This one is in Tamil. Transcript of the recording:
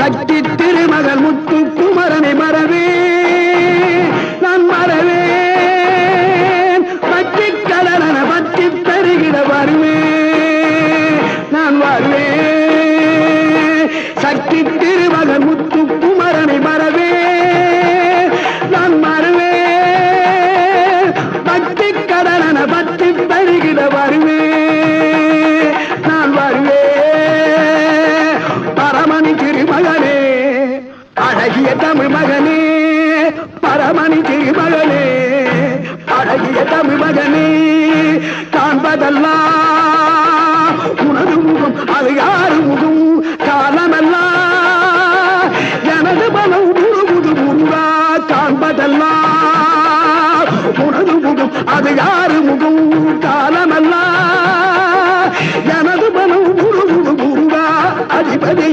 சக்தி திருமகள் முத்து குமரனை மறவே நான் மறவேன் பக்தி கடலன பக்தி பெருகிட வருவேன் நான் வருவேன் சக்தி திருமகள் முத்து குமரனை மறவே நான் மறவேன் பக்தி கடலன பக்தி பெருகிட வருவேன் நான் வருவேன் பரமணி திருமகனே அழகிய தமிழ் மகனே பரமணி திருமகனே அழகிய தமிழ் மகனே காண்பதெல்லாம் உனது முகம் அது யாரு முகம் காலமெல்லாம் எனது மனம் முழுமுது முருகா காண்பதெல்லாம் உனது முகம் அது யாரு முகம் காலமெல்லாம் எனது மனம் முழுமுது முருகா அதிபதி